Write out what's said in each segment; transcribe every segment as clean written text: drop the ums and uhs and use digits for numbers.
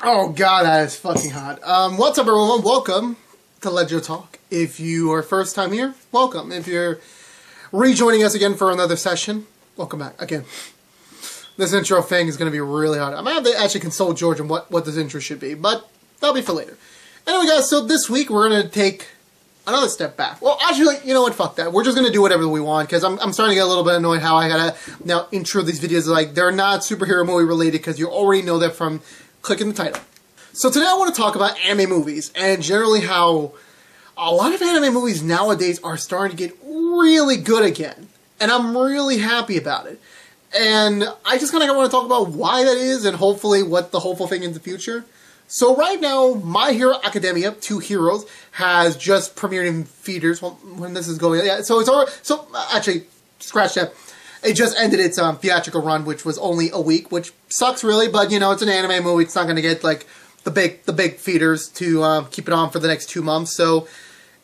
Oh god, that is fucking hot. What's up everyone? Welcome to Ledger Talk. If you are first time here, welcome. If you're rejoining us again for another session, welcome back again. This intro thing is going to be really hard. I might have to actually consult George on what this intro should be, but that'll be for later. Anyway guys, so this week we're going to take another step back. Well, actually, you know what? Fuck that. We're just going to do whatever we want, because I'm starting to get a little bit annoyed how I gotta now intro these videos like they're not superhero movie related, because you already know that from clicking the title. So today I want to talk about anime movies, and generally how a lot of anime movies nowadays are starting to get really good again. And I'm really happy about it. And I just kind of want to talk about why that is, and hopefully what the hopeful thing in the future. So right now, My Hero Academia 2 Heroes has just premiered in theaters. Well, when this is going, yeah. So it's already, so actually, scratch that. It just ended its theatrical run, which was only a week, which sucks really. But you know, it's an anime movie. It's not going to get like the big theaters to keep it on for the next 2 months. So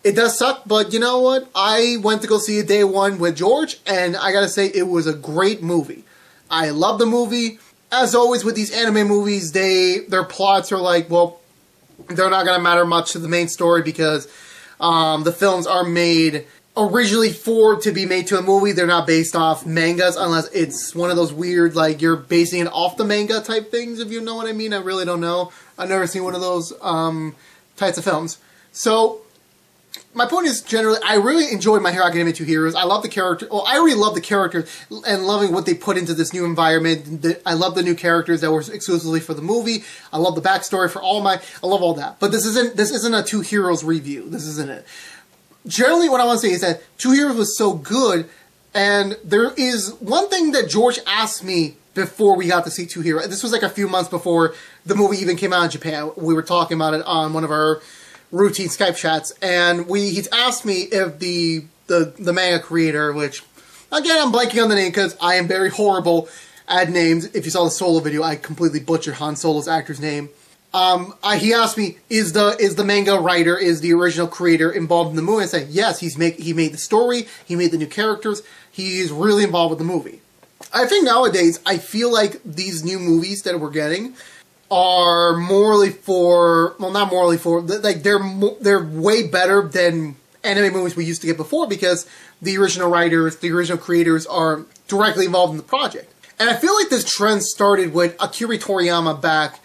it does suck. But you know what? I went to go see it day one with George, and I gotta say it was a great movie. I love the movie. As always with these anime movies, their plots are like, well, they're not going to matter much to the main story, because the films are made originally to be made to a movie. They're not based off mangas, unless it's one of those weird, like, you're basing it off the manga type things, if you know what I mean. I really don't know. I've never seen one of those types of films. So my point is, generally, I really enjoyed My Hero Academia 2 Heroes. I love the character. Well, I already love the characters and loving what they put into this new environment. I love the new characters that were exclusively for the movie. I love the backstory for I love all that. But this isn't a 2 Heroes review. This isn't it. Generally, what I want to say is that 2 Heroes was so good, and there is one thing that George asked me before we got to see 2 Heroes. This was like a few months before the movie even came out in Japan. We were talking about it on one of our routine Skype chats, and he's asked me if the manga creator, which again I'm blanking on the name because I am very horrible at names. If you saw the Solo video, I completely butchered Han Solo's actor's name. He asked me, is the manga writer, is the original creator involved in the movie? I said yes. He made the story, he made the new characters, he's really involved with the movie. I think nowadays I feel like these new movies that we're getting are morally for, well, not morally for, like they're way better than anime movies we used to get before, because the original writers, the original creators are directly involved in the project. And I feel like this trend started with Akira Toriyama back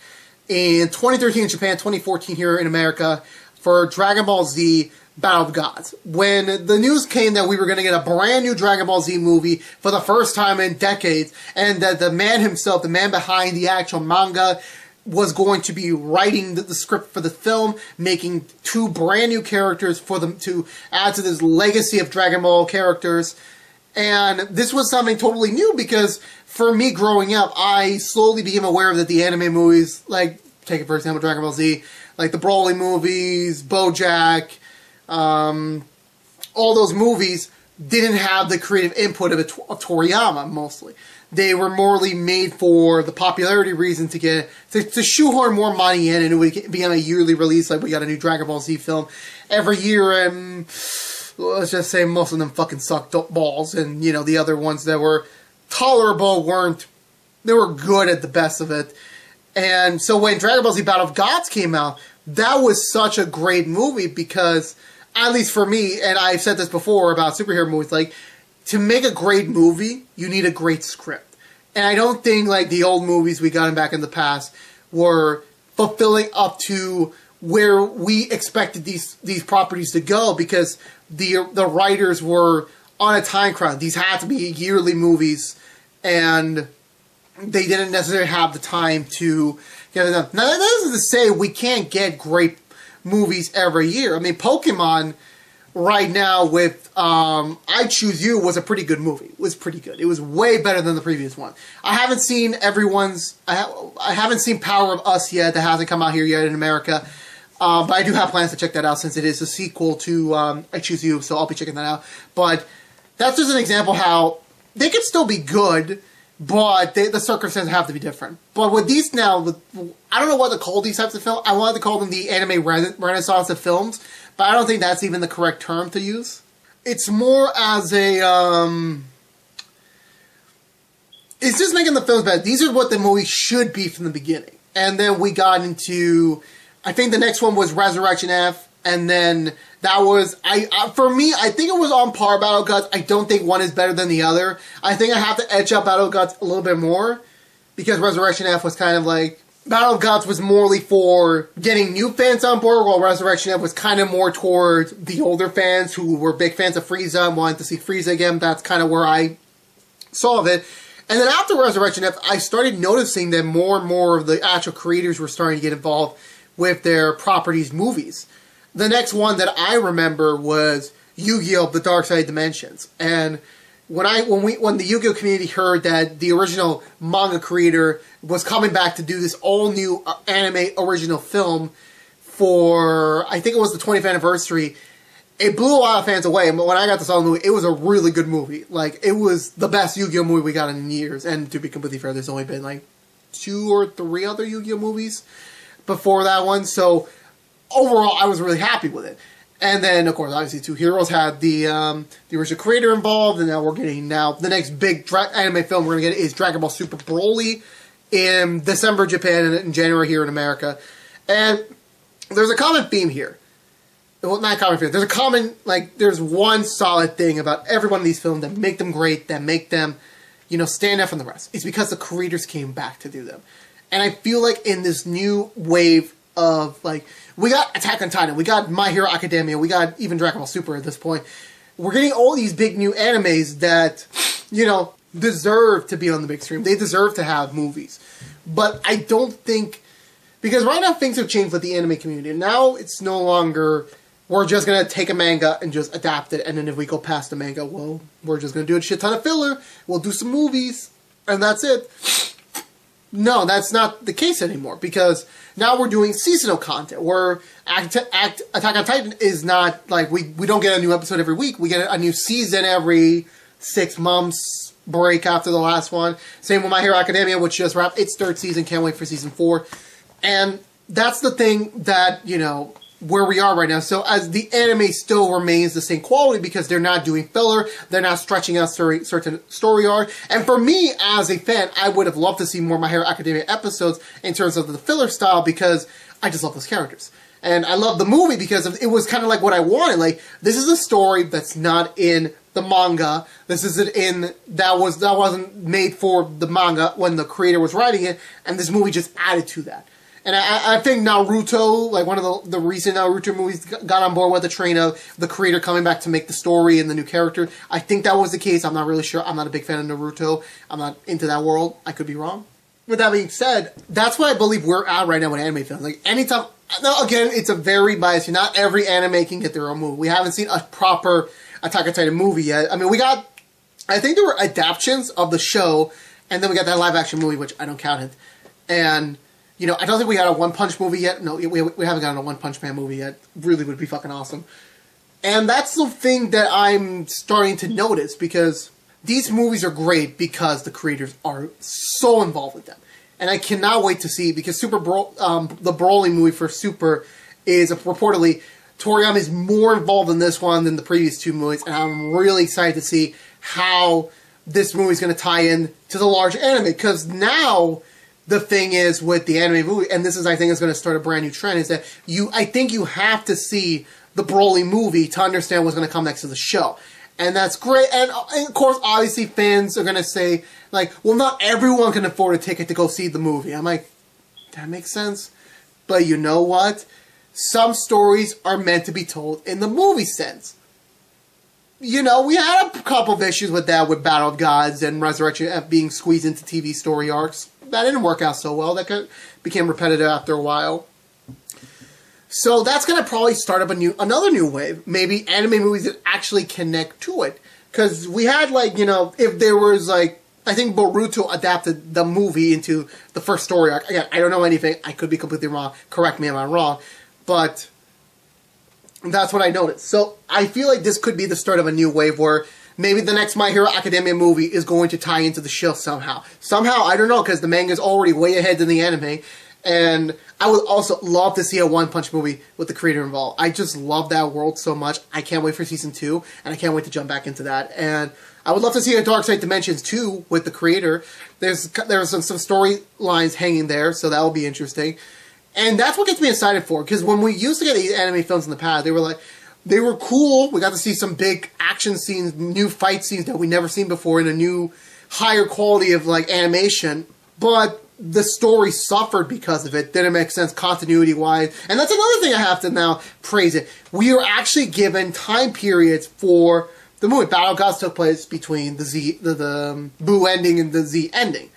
in 2013 in Japan, 2014 here in America, for Dragon Ball Z Battle of the Gods. When the news came that we were going to get a brand new Dragon Ball Z movie for the first time in decades, and that the man himself, the man behind the actual manga, was going to be writing the script for the film, making 2 brand new characters for them to add to this legacy of Dragon Ball characters. And this was something totally new, because for me growing up, I slowly became aware that the anime movies, like, take it for example, Dragon Ball Z, like the Broly movies, BoJack, all those movies didn't have the creative input of Toriyama, mostly. They were morely made for the popularity reason to shoehorn more money in, and it would become a yearly release. Like, we got a new Dragon Ball Z film every year, and let's just say most of them fucking sucked balls, and you know, the other ones that were tolerable they were good at the best of it. And so when Dragon Ball Z Battle of Gods came out, that was such a great movie, because, at least for me, and I've said this before about superhero movies, like, to make a great movie, you need a great script. And I don't think, like, the old movies we got back in the past were fulfilling up to where we expected these properties to go, because the writers were on a time crunch. These had to be yearly movies, and they didn't necessarily have the time to get it done. Now, that isn't to say we can't get great movies every year. I mean, Pokemon right now with I Choose You was a pretty good movie. It was pretty good. It was way better than the previous one. I haven't seen I haven't seen Power of Us yet. That hasn't come out here yet in America. But I do have plans to check that out, since it is a sequel to I Choose You, so I'll be checking that out. But that's just an example how they could still be good, but the circumstances have to be different. But with these now, I don't know what to call these types of films. I wanted to call them the anime renaissance of films, but I don't think that's even the correct term to use. It's more as a, it's just making the films better. These are what the movie should be from the beginning. And then we got into, I think the next one was Resurrection F, and then that was, for me, I think it was on par Battle Gods. I don't think one is better than the other. I think I have to edge up Battle Gods a little bit more, because Resurrection F was kind of like, Battle Gods was morely for getting new fans on board, while Resurrection F was kind of more towards the older fans who were big fans of Frieza and wanted to see Frieza again. That's kind of where I saw it. And then after Resurrection F, I started noticing that more and more of the actual creators were starting to get involved with their properties' movies. The next one that I remember was Yu-Gi-Oh! The Dark Side Dimensions. And when the Yu-Gi-Oh! Community heard that the original manga creator was coming back to do this all-new anime original film for, I think it was the 20th anniversary, it blew a lot of fans away. But when I got to saw the movie, it was a really good movie. Like, it was the best Yu-Gi-Oh! Movie we got in years. And to be completely fair, there's only been like 2 or 3 other Yu-Gi-Oh! Movies before that one. So overall, I was really happy with it. And then, of course, obviously, Two Heroes had the original creator involved, and now we're getting the next big anime film we're going to get is Dragon Ball Super Broly in December Japan and in January here in America. And there's a common theme here. Well, not a common theme. There's a common, there's one solid thing about every one of these films that make them great, that make them, stand out from the rest. It's because the creators came back to do them. And I feel like in this new wave of, we got Attack on Titan, we got My Hero Academia, we got even Dragon Ball Super at this point. We're getting all these big new animes that, deserve to be on the big screen. They deserve to have movies. But I don't think, because right now things have changed with the anime community. Now it's no longer, we're just going to take a manga and just adapt it, and then if we go past the manga, well, we're just going to do a shit ton of filler, we'll do some movies, and that's it. No, that's not the case anymore, because now we're doing seasonal content, where Attack on Titan is not, we don't get a new episode every week, we get a new season every 6 months break after the last one. Same with My Hero Academia, which just wrapped its 3rd season, can't wait for season 4. And that's the thing that, where we are right now. So as the anime still remains the same quality because they're not doing filler, they're not stretching out certain story arc. And for me, as a fan, I would have loved to see more My Hero Academia episodes in terms of the filler style because I just love those characters. And I love the movie because it was kind of like what I wanted. This is a story that's not in the manga. This isn't that wasn't made for the manga when the creator was writing it, and this movie just added to that. And I think Naruto, one of the recent Naruto movies, got on board with the train of the creator coming back to make the story and the new character. I think that was the case. I'm not really sure. I'm not a big fan of Naruto. I'm not into that world. I could be wrong. With that being said, that's what I believe we're at right now with anime films. Anytime, now again, it's a very biased. Not every anime can get their own movie. We haven't seen a proper Attack on Titan movie yet. I mean, I think there were adaptations of the show, and then we got that live action movie, which I don't count it. And I don't think we got a One Punch movie yet. No, we haven't gotten a One Punch Man movie yet. Really would be fucking awesome. And that's the thing that I'm starting to notice, because these movies are great because the creators are so involved with them. And I cannot wait to see, because the Broly movie for Super is reportedly, Toriyama is more involved in this one than the previous 2 movies, and I'm really excited to see how this movie is going to tie in to the large anime, because now the thing is with the anime movie, and this is, I think, is going to start a brand new trend, is that I think you have to see the Broly movie to understand what's going to come next to the show. And that's great. And of course, obviously, fans are going to say, well, not everyone can afford a ticket to go see the movie. I'm like, that makes sense. But you know what? Some stories are meant to be told in the movie sense. We had a couple of issues with that with Battle of Gods and Resurrection F being squeezed into TV story arcs. That didn't work out so well. That became repetitive after a while. So that's going to probably start up another new wave. Maybe anime movies that actually connect to it. Because we had, if there was, I think Boruto adapted the movie into the first story arc. Again, I don't know anything. I could be completely wrong. Correct me if I'm wrong. But that's what I noticed. So I feel like this could be the start of a new wave where maybe the next My Hero Academia movie is going to tie into the show somehow. Somehow, I don't know, because the manga is already way ahead than the anime. And I would also love to see a One Punch movie with the creator involved. I just love that world so much. I can't wait for season 2, and I can't wait to jump back into that. And I would love to see a Dark Side Dimensions 2 with the creator. There's some storylines hanging there, so that will be interesting. And that's what gets me excited for, because when we used to get these anime films in the past, they were cool. We got to see some big action scenes, new fight scenes that we never seen before in a new, higher quality of like animation. But the story suffered because of it. Didn't make sense continuity-wise. And that's another thing I have to now praise it. We are actually given time periods for the movie. Battle Gods took place between the Boo ending and the Z ending.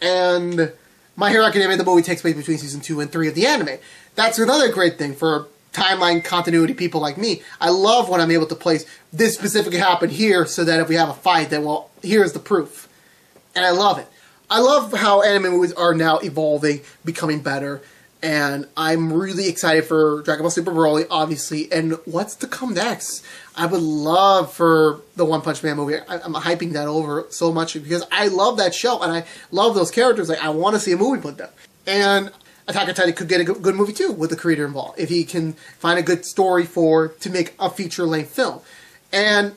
And My Hero Academia, the movie, takes place between season 2 and 3 of the anime. That's another great thing for timeline continuity people like me. I love when I'm able to place this specifically happened here, so that if we have a fight, then, well, here's the proof. And I love it. I love how anime movies are now evolving, becoming better, and I'm really excited for Dragon Ball Super Broly, obviously, and what's to come next. I would love for the One Punch Man movie. I'm hyping that over so much because I love that show, and I love those characters. Like, I want to see a movie with them. And Attack on Titan could get a good movie, too, with the creator involved, if he can find a good story to make a feature-length film. And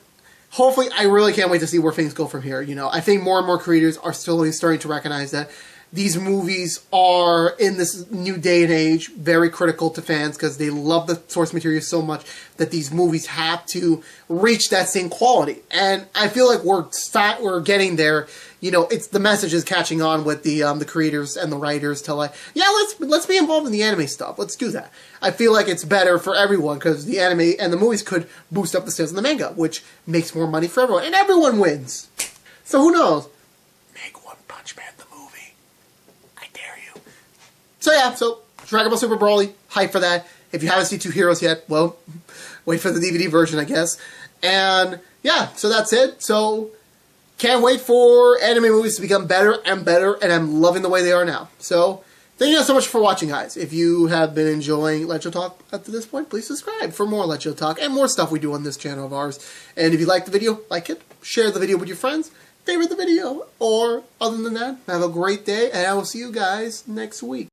hopefully, I really can't wait to see where things go from here. You know, I think more and more creators are slowly starting to recognize that these movies are, in this new day and age, very critical to fans because they love the source material so much that these movies have to reach that same quality. And I feel like we're getting there. You know, it's the message is catching on with the creators and the writers to like, yeah, let's be involved in the anime stuff. Let's do that. I feel like it's better for everyone because the anime and the movies could boost up the sales of the manga, which makes more money for everyone, and everyone wins. So who knows? Make One Punch Man the movie. I dare you. So yeah, Dragon Ball Super Broly, hype for that. If you haven't seen Two Heroes yet, well, wait for the DVD version, I guess. And yeah, so that's it. So can't wait for anime movies to become better and better, and I'm loving the way they are now. So, thank you guys so much for watching, guys. If you have been enjoying Let's Talk up to this point, please subscribe for more Let's Talk and more stuff we do on this channel of ours. And if you like the video, like it, share the video with your friends, favorite the video, or other than that, have a great day, and I will see you guys next week.